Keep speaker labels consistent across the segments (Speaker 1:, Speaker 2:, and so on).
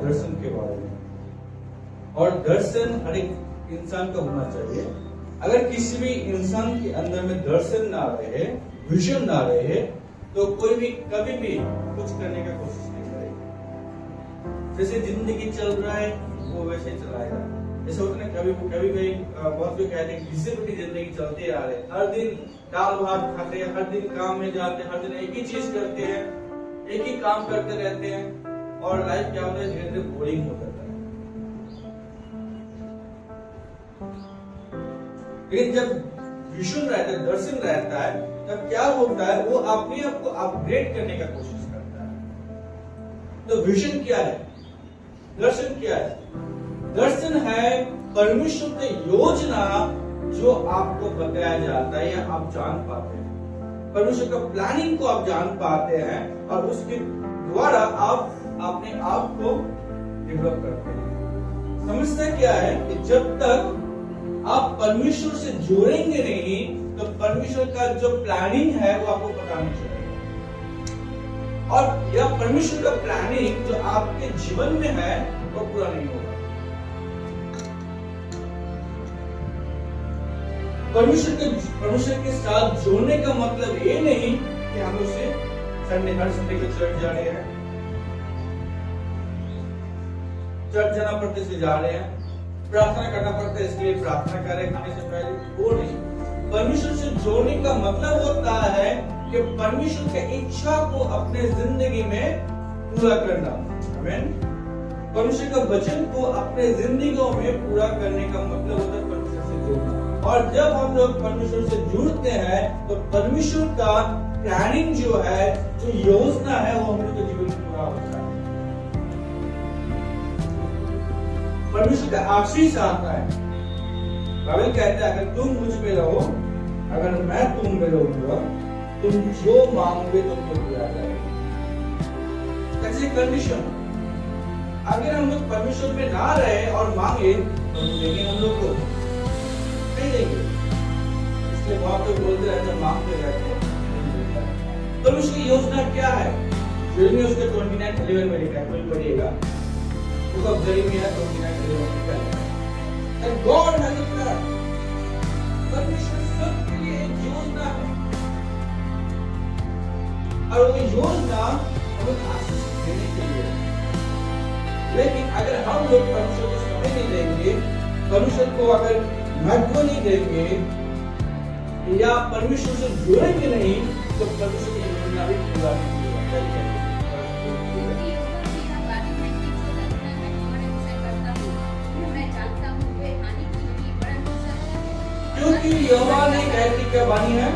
Speaker 1: दर्शन के बारे में। और दर्शन हर एक इंसान का होना चाहिए। अगर किसी भी इंसान के अंदर में दर्शन ना रहे, विजन ना रहे, तो कोई भी कभी भी कुछ करने का कोशिश नहीं करेगा। जैसे जिंदगी चल रहा है वो वैसे चलाएगा। जैसे होता है कभी कभी बहुत लोग कहते हैं घिसे पिटी जिंदगी चलते आ रहे, हर दिन दाल भात खाते हैं, हर दिन काम में जाते हैं, हर दिन एक ही चीज करते हैं, एक ही काम करते रहते हैं, और लाइफ क्या होता है धीरे धीरे बोरिंग हो जाता है। लेकिन जब विजन रहता है, दर्शन रहता है, तब क्या होता है, वो अपने आप को अपग्रेड करने का कोशिश करता है। तो विजन क्या है, दर्शन क्या है? दर्शन है परमेश्वर की योजना जो आपको बताया जाता है या आप जान पाते हैं। परमेश्वर का प्लानिंग को आप जान पाते हैं और उसके द्वारा आप अपने आप को डेवलप करते हैं। समस्या क्या है कि जब तक आप परमेश्वर से जुड़ेंगे नहीं, तो परमेश्वर का जो प्लानिंग है वो आपको पता नहीं चलेगा। और यह परमेश्वर का प्लानिंग जो आपके जीवन में है वो पूरा नहीं होगा। परमेश्वर के साथ जुड़ने का मतलब ये नहीं कि हम उसे हर संडे को चर्च जा रहे हैं, चर्च जाना पड़ते से जा रहे हैं, प्रार्थना करना पड़ता है इसके लिए प्रार्थना कर रहे हैं खाने से पहले, वो नहीं। परमेश्वर से जोड़ने का मतलब होता है कि परमेश्वर की इच्छा को अपने जिंदगी में पूरा करना। आमीन। परमेश्वर का वचन को अपने जिंदगियों में पूरा करने का मतलब होता है परमेश्वर से जुड़ना। और जब हम लोग परमेश्वर से जुड़ते हैं तो परमेश्वर का प्लानिंग जो है, जो योजना है, वो हम लोग के जीवन में पूरा होता है। परमेश्वर का आशीष आता है। बाइबल कहता है अगर तुम मुझ में रहो, अगर मैं तुम में रहूंगा, तुम जो मांगोगे तुमको दिया जाएगा। ऐसी कंडीशन, अगर हम लोग परमेश्वर में ना रहे और मांगे तो देंगे हम लोग को नहीं देंगे। इसलिए बहुत लोग बोलते रहते हैं, मांगते रहते हैं। तो उसकी योजना क्या है? यिर्मयाह उसके 29:11 में लिखा है, कोई पढ़िएगा। बुक ऑफ यिर्मयाह 29:11 में लिखा है, And God has a plan. परमेश्वर सबके लिए एक योजना है, और वो योजना हमें आशीष देने के लिए। लेकिन अगर हम लोग परमेश्वर को समय नहीं देंगे, परमेश्वर को अगर महत्व नहीं देंगे या परमेश्वर से जुड़ेंगे नहीं, तो परमेश्वर की योजना भी पूरा नहीं होगा। क्योंकि यहोवा ने कहती क्या बानी है,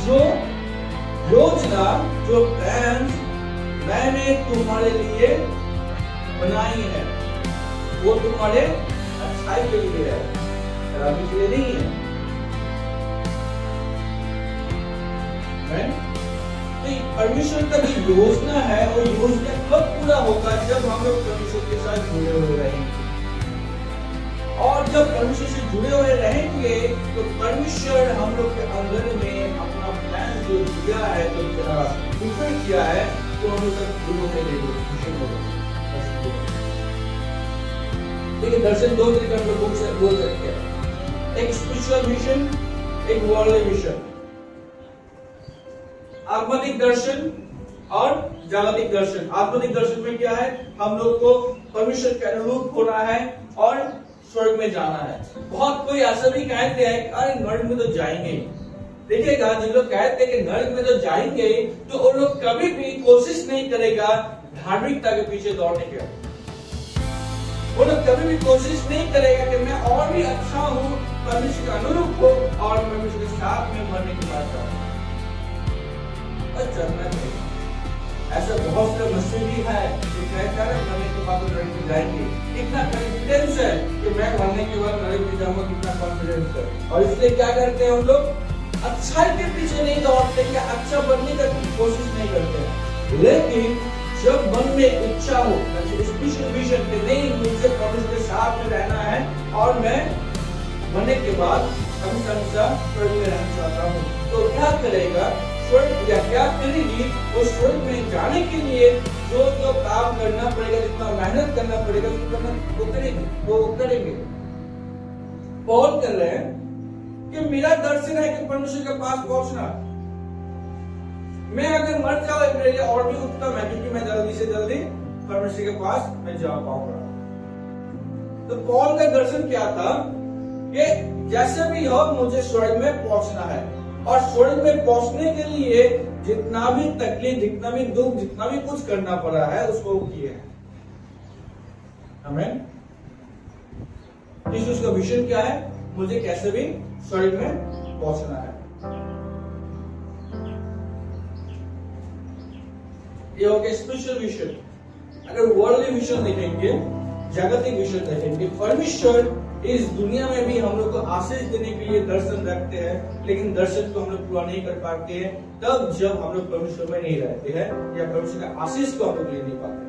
Speaker 1: जो योजना, जो प्लान मैंने तुम्हारे लिए बनाई है, वो तुम्हारे अच्छाई के लिए है, खराबी के लिए नहीं है। तो परमेश्वर का जो योजना है, वो योजना कब पूरा होगा? जब हम लोग परमेश्वर के साथ जुड़े हुए रहेंगे। और जब परमेश्वर से जुड़े हुए रहेंगे तो परमेश्वर हम लोग के अंदर में अपना प्लान जो दिया है, जो प्रिपेयर किया है, तो हम लोग पूरा करेंगे। देखिए, दर्शन दो तरीके हम लोग बोल सकते हैं, एक स्पिरिचुअल विजन, एक वर्ल्डली विजन। आत्मिक दर्शन और जागतिक दर्शन। आत्मिक दर्शन में क्या है? हम लोग को परमेश्वर के अनुरूप होना है और स्वर्ग में जाना है। बहुत कोई ऐसा भी कहते हैं अरे नर्क में तो जाएंगे। देखिएगा, जिन लोग कहते हैं कि नर्क में तो जाएंगे, तो उन लोग कभी भी कोशिश नहीं करेगा धार्मिकता के पीछे दौड़ने के। वो लोग कभी भी कोशिश नहीं करेगा कि मैं और भी अच्छा हूँ, परमेश्वर के अनुरूप हो और परमेश्वर के साथ में मरने की बात करूँ। चलना चाहिए। ऐसा बहुत से मसीही है जो कहता है मरने के बाद नरक में जाएंगे। कितना कॉन्फिडेंस है कि मैं मरने के बाद नरक में जाऊंगा, कितना कॉन्फिडेंस है। और इसलिए क्या करते हैं हम लोग? अच्छाई के पीछे नहीं दौड़ते, क्या अच्छा बनने का कोशिश नहीं करते हैं। लेकिन जब मन में इच्छा हो, स्पेशल विजन के नहीं मुझे परमेश्वर के साथ में रहना है और मैं मरने के बाद हमेशा स्वर्ग में रहना चाहता हूँ, तो क्या करेगा? स्वर्ग या क्या करेगी? वो स्वर्ग में जाने के लिए जो जो काम करना पड़ेगा, जितना मेहनत करना पड़ेगा वो करेंगे। पॉल कर रहे हैं कि मेरा दर्शन है कि परमेश्वर के पास पहुंचना। मैं अगर मर जाऊं मेरे लिए और भी उत्तम है, क्योंकि मैं जल्दी से जल्दी परमेश्वर के पास मैं जा पाऊंगा। तो पॉल का दर्शन क्या था कि जैसे भी हो मुझे स्वर्ग में पहुंचना है, और स्वर्ग में पहुंचने के लिए जितना भी तकलीफ, जितना भी दुख, जितना भी कुछ करना पड़ा है उसको किए हैं। आमीन। यीशु का विजन क्या है? मुझे कैसे भी स्वर्ग में पहुंचना है। ये हो गया स्पिरिचुअल विजन। अगर वर्ल्डली विजन देखेंगे, जागतिक विजन देखेंगे, परमेश्वर इस दुनिया में भी हम लोग को आशीष देने के लिए दर्शन रखते हैं, लेकिन दर्शन को हम लोग पूरा नहीं कर पाते हैं तब जब हम लोग परमेश्वर में नहीं रहते हैं या परमेश्वर का आशीष को हम लोग ले नहीं पाते।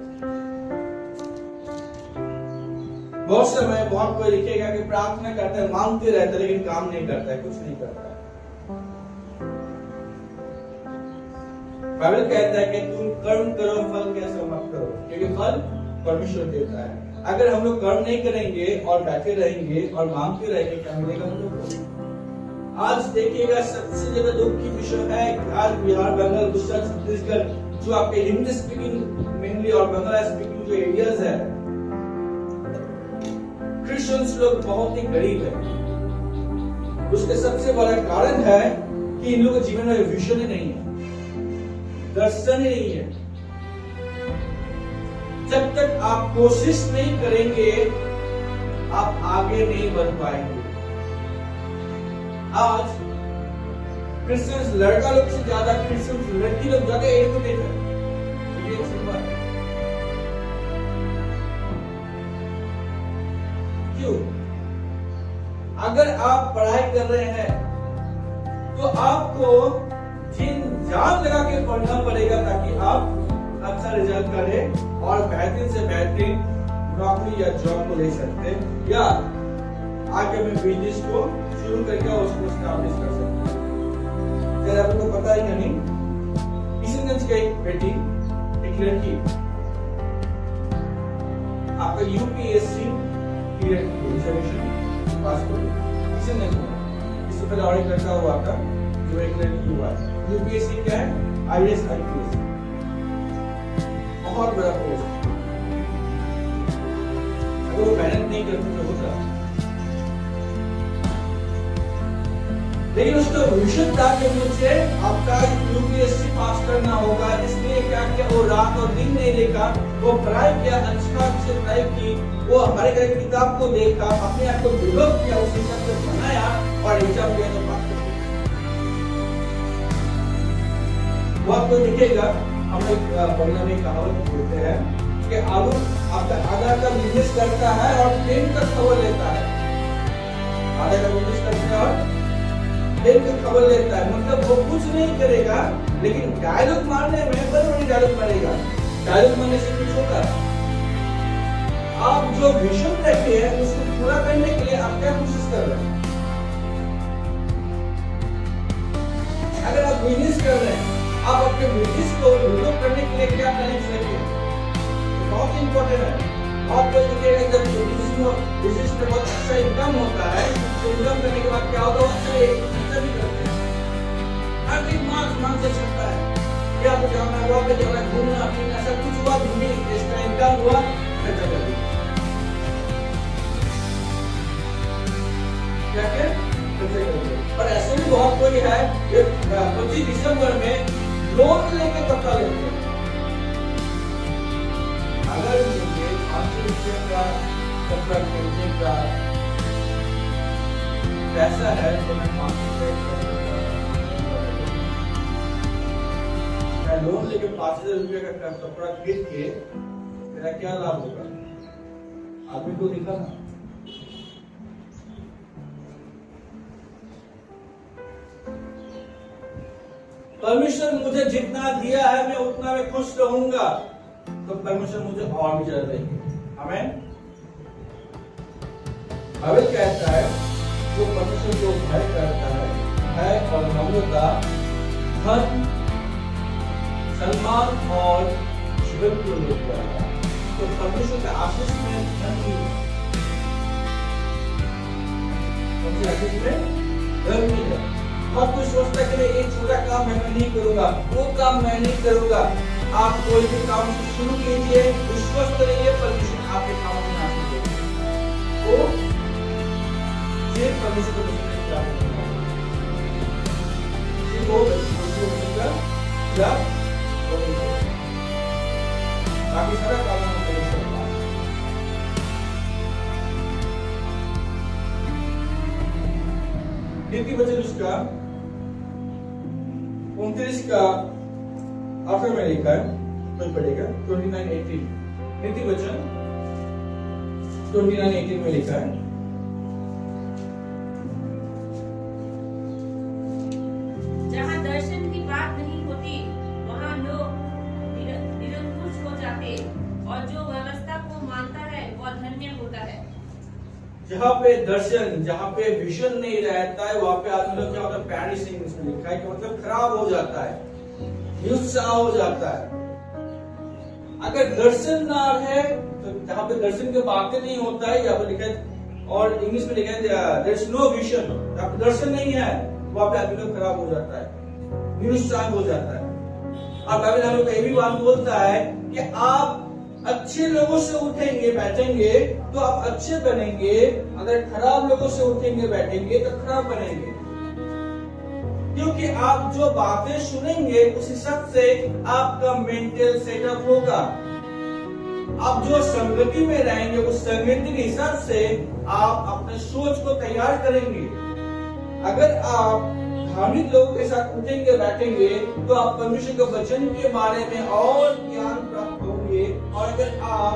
Speaker 1: बहुत समय बहुत कोई लिखेगा कि प्रार्थना करता है, मांगते रहता है, लेकिन काम नहीं करता है, कुछ नहीं करता है। बाइबल कहता है कि तुम कर्म करो, फल कैसे मत करो, क्योंकि फल परमेश्वर देता है। अगर हम लोग कर्म नहीं करेंगे और बैठे रहेंगे और मांगते रहेंगे, क्या मिलेगा हम लोग को? आज देखिएगा सबसे ज्यादा दुख की विषय है कि आज बिहार, बंगाल, गुजरात, छत्तीसगढ़, जो आपके हिंदी स्पीकिंग मेनली और बांग्ला स्पीकिंग जो एरियाज है, क्रिश्चियंस लोग बहुत ही गरीब है। उसके सबसे बड़ा कारण है कि इन लोगों के जीवन में विजन ही नहीं है, दर्शन ही नहीं है। जब तक आप कोशिश नहीं करेंगे आप आगे नहीं बढ़ पाएंगे। आज क्रिश्चियंस लड़का लोग से ज्यादा क्रिश्चियंस लड़की लोग ज्यादा एजुकेटेड है। ये एक बात है। क्यों? अगर आप पढ़ाई कर रहे हैं तो आपको जान लगा के पढ़ना पड़ेगा ताकि आप अच्छा रिजल्ट करें और बेहतरीन से बेहतरीन नौकरी या जॉब को ले सकते हैं, या आगे में बिजनेस को शुरू करके उसको स्टैब्लिश कर सकते हैं। जरा आपको पता है क्या नहीं, किशनगंज की एक बेटी, एक लड़की आपका यूपीएससी रिजर्वेशन पास कर किशनगंज में। इससे पहले और एक लड़का हुआ था जो एक लड़की हुआ है। यूपीएससी क्या है? आईएएस आईपीएस, बहुत बड़ा पोस्ट। अगर वो मेहनत नहीं करते तो होता, लेकिन उसका विजन था कि मुझे आपका यूपीएससी पास करना होगा। इसलिए क्या किया, वो रात और दिन नहीं देखा, वो पढ़ाई किया, अच्छा से पढ़ाई की, वो हमारे घर किताब को देखा, अपने आप को डेवलप किया, उस हिसाब से बनाया और एग्जाम दिया तो पास कर। वो आपको दिखेगा, हम लोग बंगला में कहावत बोलते हैं कि आलू आपका आधा का बिजनेस करता है और प्लेन का खबर लेता है। आधा का बिजनेस करता है और प्लेन का खबर लेता है, मतलब वो कुछ नहीं करेगा लेकिन डायलॉग मारने में बड़ी डायलॉग मारेगा। डायलॉग मारने से कुछ होगा? आप जो विजन रखे हैं उसको पूरा करने के लिए आप क्या कोशिश कर रहे हैं? अगर आप बिजनेस कर रहे हैं, आप अपने बिजनेस को डेवलप करने के लिए क्या प्लानिंग रखिए, बहुत इंपॉर्टेंट है। आपको दिखेगा जब बिजनेस में बहुत अच्छा इनकम होता है तो इनकम करने के बाद क्या होता है, अच्छा खर्चा भी करते हैं। हर दिन मांग से सकता है, क्या आपको जाना है, वहाँ पे जाना है, घूमना फिरना, सब कुछ हुआ, घूमने इसका इनकम हुआ, खर्चा कर दिया। क्या क्या खर्चा कर दिया। और ऐसे भी बहुत कोई है 25 दिसंबर में लोन लेके कपड़ा लेते हैं। अगर मुझे 500 रुपये का कपड़ा खरीदने का पैसा है तो मैं 500 मैं लोन लेके 5000 रुपये का कपड़ा खरीद के मेरा क्या लाभ होगा? आदमी को दिखा ना। परमेश्वर मुझे जितना दिया है मैं उतना में खुश रहूंगा, तो परमेश्वर मुझे और भी ज्यादा देंगे। आमीन। बाइबल कहता है जो परमेश्वर को भय करता है और नम्रता, धन, सम्मान और जीवन को लेकर आया, तो परमेश्वर के आशीष में धन आशीष में धन मिला। हर कोई सोचता है कि नहीं, एक छोटा काम मैं नहीं करूंगा, वो काम मैं नहीं करूंगा। आप कोई भी काम शुरू कीजिए, विश्वस्त रहिए, परमेश्वर आपके काम में आशीष देगा। तो ये परमेश्वर को क्या होगा, ये वो परमेश्वर का बाकी सारा काम हम कर सकते हैं। नीति वचन उसका 29 का आखिर में लिखा है, कोई पढ़ेगा 29:18। नीति वचन 29:18 में लिखा है,
Speaker 2: जहाँ दर्शन की बात नहीं होती वहाँ लोग निरंकुश हो जाते, और जो व्यवस्था को मानता है वह धन्य होता है।
Speaker 1: जहाँ पे दर्शन, जहाँ पे विजन नहीं रहता है, वहाँ पे आदमी लोग क्या होता है, पैनिशिंग इसमें लिखा है कि मतलब खराब हो जाता है, निरुत्साह हो जाता है। अगर दर्शन ना है, तो जहाँ पे दर्शन की बातें नहीं होता है, यहाँ पे लिखा है, और इंग्लिश में लिखा है देयर इज नो विजन, जहाँ पे दर्शन नहीं है वहाँ पे आदमी लोग खराब हो जाता है, निरुत्साह हो जाता है। और बाइबल हम लोग को ये भी बात बोलता है कि आप अच्छे लोगों से उठेंगे बैठेंगे तो आप अच्छे बनेंगे, अगर खराब लोगों से उठेंगे बैठेंगे तो खराब बनेंगे। क्योंकि आप जो बातें सुनेंगे उस हिसाब से आपका मेंटल सेटअप होगा। आप जो संगति में रहेंगे उस संगति के हिसाब से आप अपने सोच को तैयार करेंगे। अगर आप धार्मिक लोगों के साथ उठेंगे बैठेंगे तो आप परमेश्वर के वचन के बारे में और ज्ञान प्राप्त होंगे। और अगर आप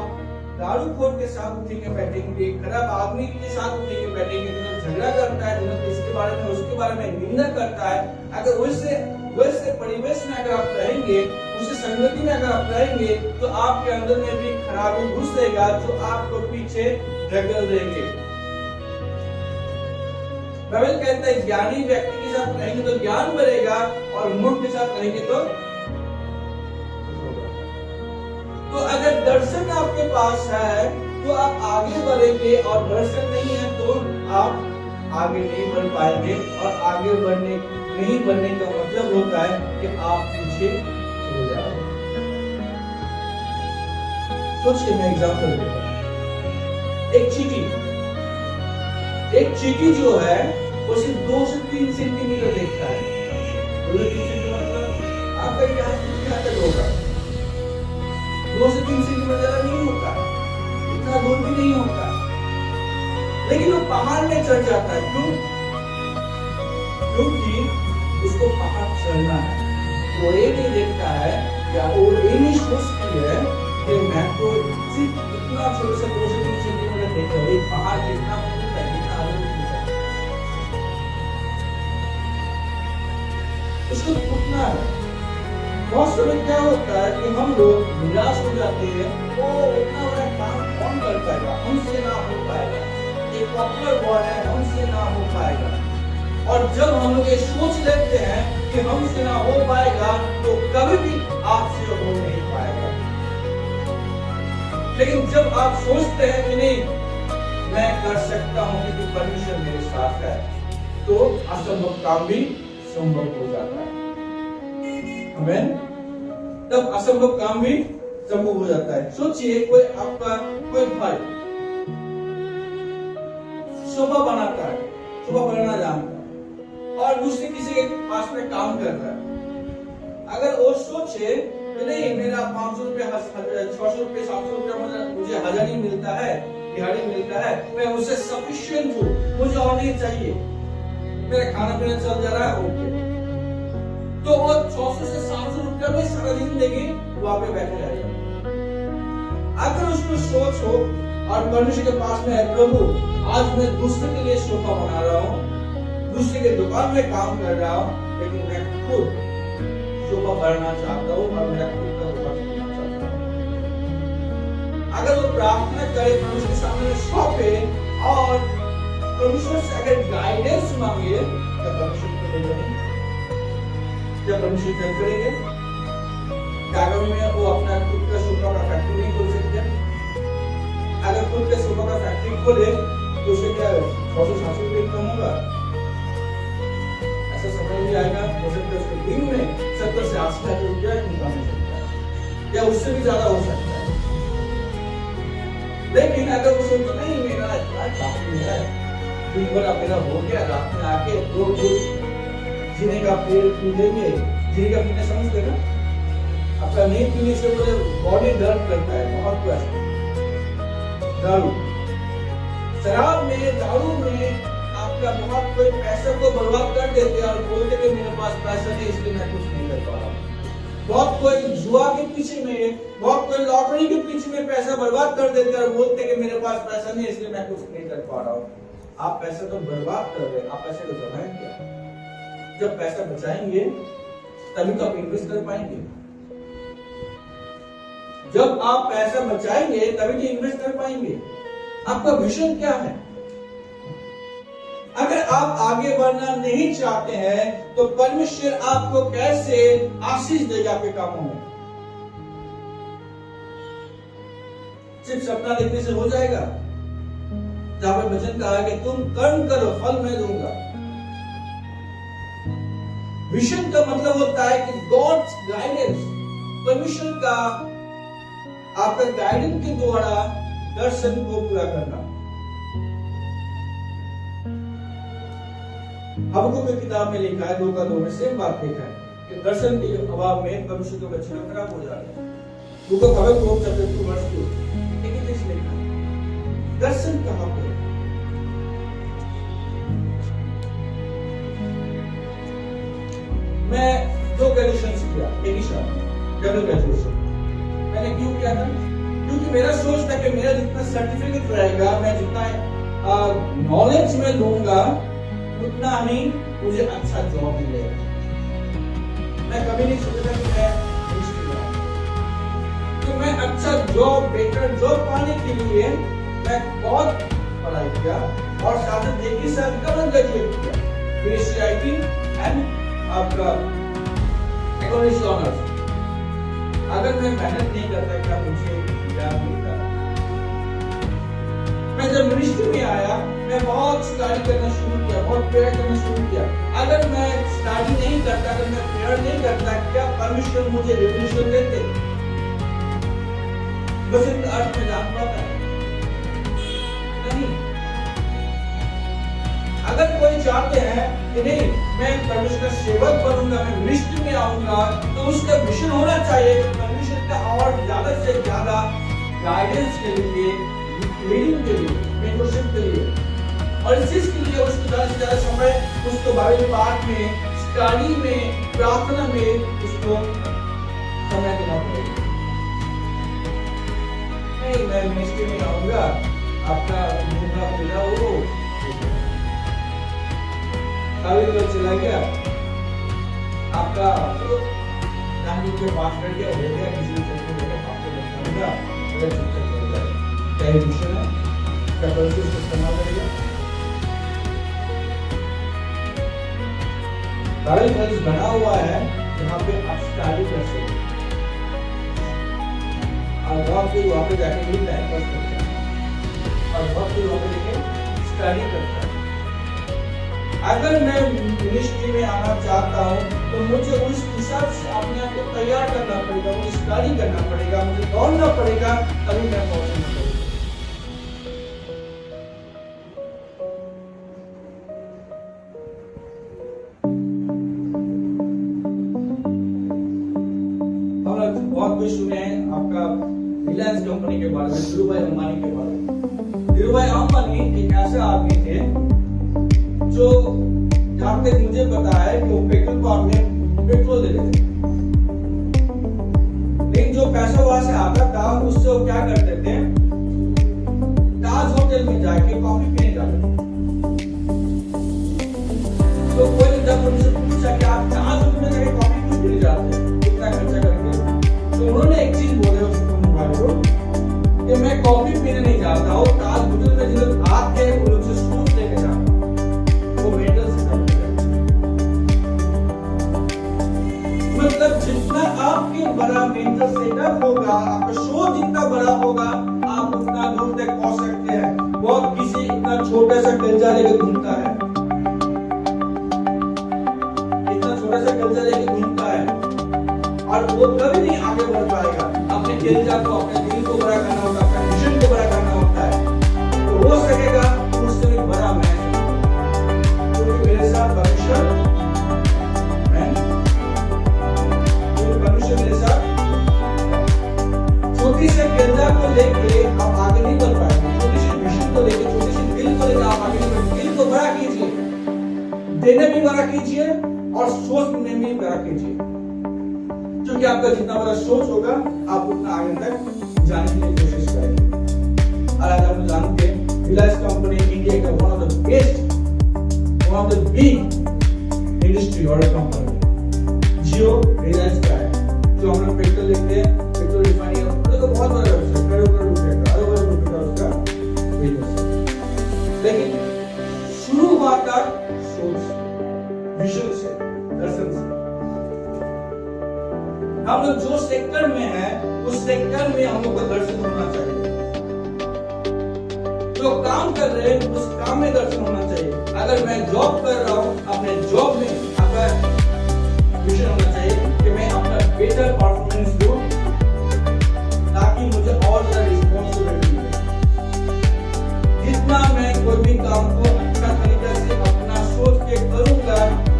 Speaker 1: दारूखोर के साथ उठेंगे बैठेंगे, खराब आदमी के साथ उठेंगे बैठेंगे, जो झगड़ा करता है, जो इसके बारे में उसके बारे में निंदा करता है, अगर वैसे परिवेश में अगर आप रहेंगे, उसी संगति में अगर आप रहेंगे, तो आपके अंदर में भी खराबी घुसेगा जो आपको पीछे ढकेल देंगे। बाइबल कहता है ज्ञानी व्यक्ति के साथ रहेंगे तो ज्ञान बढ़ेगा, और मूर्ख के साथ रहेंगे तो अगर दर्शन आपके पास है तो आप आगे बढ़ेंगे, और दर्शन नहीं है तो आप आगे नहीं बढ़ पाएंगे। और आगे नहीं बढ़ने का मतलब होता है कि आप पीछे चले जाओगे। सोचिए, मैं एग्जांपल देता हूं। एक चींटी जो है वो सिर्फ 2 से 3 सेंटीमीटर देखता है। 2 से 3 सेंटीमीटर मतलब आपका यहाँ कितना तक होगा? 2 से 3 सेंटीमीटर ज्यादा नहीं होता, इतना दूर भी नहीं होता, लेकिन वो पहाड़ में चढ़ जाता है। क्यों? क्योंकि उसको पहाड़ चढ़ना है। वो ये नहीं देखता है या वो ये नहीं सोचती है कि मैं तो सिर्फ इतना छोटे से 2 से 3 सेंटीमीटर देख रहा हूँ, पहाड़ कितना ऊंचा है, कितना ऊंचा है, उसको उठना है। बहुत समय क्या होता है कि हम लोग निराश हो जाते हैं, वो उतना बड़ा काम कौन कर पाएगा, हमसे ना हो पाएगा, एक पॉपुलर वर्ड है, हमसे ना हो पाएगा। और जब हम लोग ये सोच लेते हैं कि हमसे ना हो पाएगा, तो कभी भी आपसे हो नहीं पाएगा। लेकिन जब आप सोचते हैं कि नहीं मैं कर सकता हूं क्योंकि परमेश्वर मेरे साथ है, तो असंभव काम भी संभव हो जाता है। आमीन। तब असंभव काम भी संभव हो जाता है। सोचिए, कोई आपका कोई भाई शोभा बनाता है, शोभा बनाना जानता है, और दूसरे किसी के पास में काम कर रहा है। अगर वो सोचे कि नहीं मेरा 500 रुपये 600 रुपये 700 रुपये मुझे 1000 ही मिलता है, दिहाड़ी मिलता है, मैं उससे सफिशिएंट हूँ, मुझे और नहीं चाहिए, मेरा खाना पीना चल जा रहा है, ओके, तो वो 600 से 700 रुपये में सारा जिंदगी वहां पे बैठे रहेगा। अगर उसको सोच हो और परमेश्वर के पास में है, प्रभु आज मैं दूसरे के लिए सोफा बना रहा हूँ, दूसरे के दुकान में काम कर रहा हूँ, लेकिन मैं खुद सोफा बनना चाहता हूँ और मेरा खुद का दुकान खोलना चाहता हूँ। अगर वो प्रार्थना करे, परमेश्वर के सामने सौंपे और परमेश्वर से अगर गाइडेंस मांगे, तो परमेश्वर को दे देंगे। जब परमेश्वर क्या करेंगे, कागज में वो अपना खुद का सोफा का फैक्ट्री नहीं खोल सकते? अगर खुद के सोफा का फैक्ट्री खोले तो उसे क्या 100-700 रुपये इनकम होगा? ऐसा समय भी आएगा, हो सकता है उसके दिन में 70 से 80 लाख रुपया इनकम हो सकता है, या उससे भी ज्यादा हो सकता है। लेकिन अगर वो सोचो नहीं मेरा इतना काफी है, दिन भर मेरा हो गया, रात में आके 2 जीने का पेड़ पी लेंगे, जीने का पीने समझते ना? आपका नींद पीने से बोले बॉडी दर्द करता है, बहुत कुछ ऐसा। दारू, शराब में, दारू में आपका बहुत कोई पैसा को बर्बाद कर देते हैं और बोलते कि मेरे पास पैसा नहीं इसलिए मैं कुछ नहीं कर पा रहा हूँ। बहुत कोई जुआ के पीछे में, बहुत कोई लॉटरी के पीछे में पैसा बर्बाद कर देते हैं और बोलते कि मेरे पास पैसा नहीं इसलिए मैं कुछ नहीं कर पा रहा हूँ। आप पैसा तो बर्बाद कर रहे हैं, आप पैसे को जमाएं क्या? जब पैसा बचाएंगे तभी तो आप इन्वेस्ट कर पाएंगे। जब आप पैसा बचाएंगे तभी तो इन्वेस्ट कर पाएंगे। आपका विजन क्या है? अगर आप आगे बढ़ना नहीं चाहते हैं तो परमेश्वर आपको कैसे आशीष देगा आपके कामों में? सिर्फ सपना देखने से हो जाएगा? जहां पर वचन कहा है कि तुम कर्म करो फल मैं दूंगा। विजन का मतलब होता है कि गॉड्स गाइडेंस, परमेश्वर का आपका गाइडेंस के द्वारा दर्शन को पूरा करना। हबक्कुक की किताब में लिखा है 2:2 में सेम बात लिखा है कि दर्शन के अभाव में परमेश्वर के बच्चे लोग खराब हो जा रहे हैं। बुक ऑफ हबक्कुक चैप्टर 2 वर्स 2 लेकिन किस लिखा दर्शन कहां पे? मैं 2 ग्रेजुएशन किया एक ही साल, डबल ग्रेजुएशन। मैंने क्यों किया था? क्योंकि मेरा सोच था कि मेरा जितना सर्टिफिकेट रहेगा, मैं जितना नॉलेज में लूंगा उतना ही मुझे अच्छा जॉब मिलेगा। मैं कभी नहीं सोचा कि मैं मिनिस्ट्री में आऊंगा। तो मैं अच्छा जॉब, बेटर जॉब पाने के लिए मैं बहुत पढ़ाई किया और साथ ही देखिए सर डबल ग्रेजुएट किया, बीएससी एंड आपका इकोनॉमिक्स ऑनर्स। अगर मैं मेहनत नहीं करता क्या मुझे क्या मिलता? मैं जब मिनिस्ट्री में आया मैं बहुत स्टडी करना शुरू किया, बहुत प्रेयर करना शुरू किया। अगर मैं स्टडी नहीं करता, अगर मैं प्रेयर नहीं करता, क्या परमेश्वर मुझे रेवोल्यूशन देते? बस इतना अर्थ में जान पाता है नहीं। अगर कोई चाहते हैं कि नहीं मैं परमेश्वर का सेवक बनूंगा, मैं मिनिस्ट्री में आऊंगा, तो उसका विजन होना चाहिए कि परमेश्वर का और ज्यादा से ज्यादा गाइडेंस के लिए, लीडिंग के लिए, मेंटरशिप के लिए, और इस चीज के लिए उसको ज्यादा से ज्यादा समय उसको बाइबल पाठ में, स्टडी में, प्रार्थना में उसको समय देना पड़ेगा। नहीं मैं मिनिस्ट्री में आऊंगा, आपका मुंह खुला हो कभी चला गया, आपका गांधी के पास कर गया, हो गया किसी चीज को आपको बताऊंगा, मेरा चुपचाप चल जाएगा। क्या विषय है? क्या परमेश्वर इसको इस्तेमाल करेगा? बाइबल कॉलेज बना हुआ है जहाँ पे आप स्टडी कर सकते हैं और वहाँ पे जाके भी टाइम पास करते हैं और वहाँ पे लेके स्टडी करते हैं। अगर मैं मिनिस्ट्री में आना चाहता हूँ तो मुझे उस हिसाब से अपने आप को तैयार करना पड़ेगा, मुझे स्टडी करना पड़ेगा, मुझे दौड़ना पड़ेगा, तभी मैं पहुंचूंगा। बहुत कुछ सुने हैं आपका रिलायंस कंपनी के बारे में, धीरूभाई अंबानी के बारे में। धीरूभाई अंबानी एक ऐसे आदमी थे जो जहां तक मुझे पता है कि वो पेट्रोल पंप में पेट्रोल दे देते, लेकिन जो पैसा वहां से आता था उससे वो क्या करते थे, ताज होटल में जाके कॉफी पीने जाते थे। तो कोई जब उनसे पूछा कि आप ताज होटल में जाके कॉफी क्यों पीने जाते हैं इतना खर्चा करके, तो उन्होंने एक चीज बोले उसको मोबाइल को कि मैं कॉफी पीने नहीं जाता हूँ, ताज होटल में जो लोग आते हैं वो लोग से सूट लेके जाता हूँ, वो मेंटल सिस्टम है। मतलब जितना आपके बड़ा मेंटल सेटअप होगा, आपका सोच कॉस्ट रखते हैं, वो किसी इतना छोटा सा कल्चा लेके घूमता है, इतना छोटा सा कल्चा लेके घूमता है, और वो कभी नहीं आगे बढ़ पाएगा। अपने कल्चा को, अपने दिल को बड़ा करना होता है, अपने मिशन को बड़ा करना होता है, तो हो सकेगा उससे भी बड़ा मैं, क्योंकि मेरे साथ परमेश्वर मेरे साथ। छोटी से कल्चा को लेके आप आगे नहीं बढ़ पाएंगे, छोटी सी मिशन को लेके, छोटी सी दिल को लेके आप आगे नहीं बढ़ेंगे। दिल को बड़ा कीजिए, देने भी बड़ा कीजिए और सोच में भी बड़ा कीजिए, क्योंकि आपका जितना बड़ा सोच होगा आप उतना आगे तक जाने की कोशिश करेंगे। और आज आप जानते हैं रिलायंस कंपनी इंडिया का one of the best, one of the big industry और कंपनी जियो रिलायंस का है, जो हम लोग पेट्रोल लेते हैं, पेट्रोल रिफाइनरी तो बहुत बड़ा व्यवसाय, करोड़ों रुपए का, अरबों रुपए का उसका बिजनेस। लेकिन शुरू हुआ था सोच, विजन से, दर्शन से। हम लोग जो सेक्टर में है उस सेक्टर में हम लोग का दर्शन होना चाहिए, जो काम कर रहे हैं उस काम में दर्शन होना चाहिए। अगर मैं जॉब कर रहा हूं, अपने जॉब में आपका विजन होना चाहिए कि मैं अपना बेटर परफॉर्मेंस दूं ताकि मुझे और ज्यादा रिस्पॉन्सिबिलिटी मिले। जितना मैं कोई भी काम को अच्छा तरीके से अपना सोच के करूंगा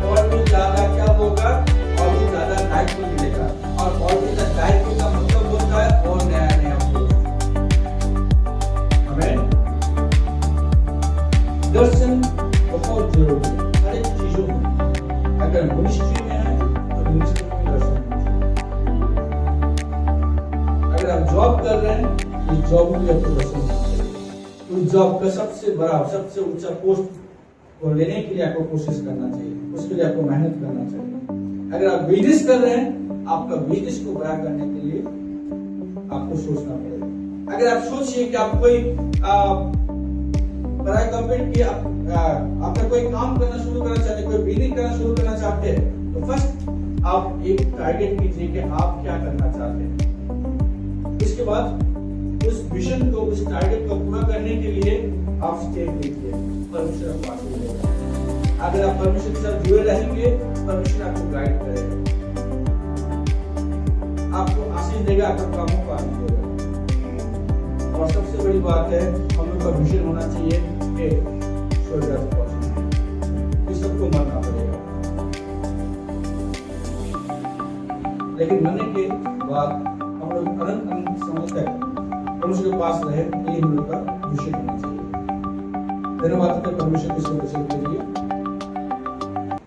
Speaker 1: और भी ज्यादा क्या होगा, और भी ज्यादा दायित्व मिलेगा। और भी ज्यादा दायित्व का मतलब होता है और नया नया हमें दर्शन बहुत जरूरी है हर एक चीजों में। अगर मिनिस्ट्री में है तो मिनिस्ट्री में दर्शन, अगर आप जॉब कर रहे हैं तो जॉब में आपको दर्शन होना चाहिए। उस जॉब का सबसे बड़ा, सबसे ऊंचा पोस्ट को लेने के लिए आपको कोशिश करना चाहिए, उसके लिए आपको मेहनत करना चाहिए। अगर आप बिजनेस कर रहे हैं, आपका बिजनेस को बड़ा करने के लिए आपको सोचना पड़ेगा। अगर आप सोचिए कि आप कोई पढ़ाई कंप्लीट किया, आपने कोई काम करना शुरू करना चाहते, कोई बिजनेस करना शुरू करना चाहते हैं, तो फर्स्ट आप एक टारगेट कीजिए कि आप क्या करना चाहते हैं। इसके बाद उस विजन को, उस टारगेट को पूरा करने के लिए आप स्टेप लीजिए, परमेश्वर आपको आशीष देगा। अगर आप परमेश्वर के साथ जुड़े रहेंगे, परमेश्वर आपको गाइड करेगा, आपको आशीष देगा, आपके कामों को आशीष देगा। और सबसे बड़ी बात है, हम लोग का विजन होना चाहिए कि स्वर्ग राज्य पहुंचना, इस सबको मानना पड़ेगा। लेकिन मरने के बाद हम लोग अनंत समय तक परमेश्वर के पास रहे, ये हम लोग का विजन होना चाहिए। धन्यवाद परमेश्वर की स्तुति के लिए।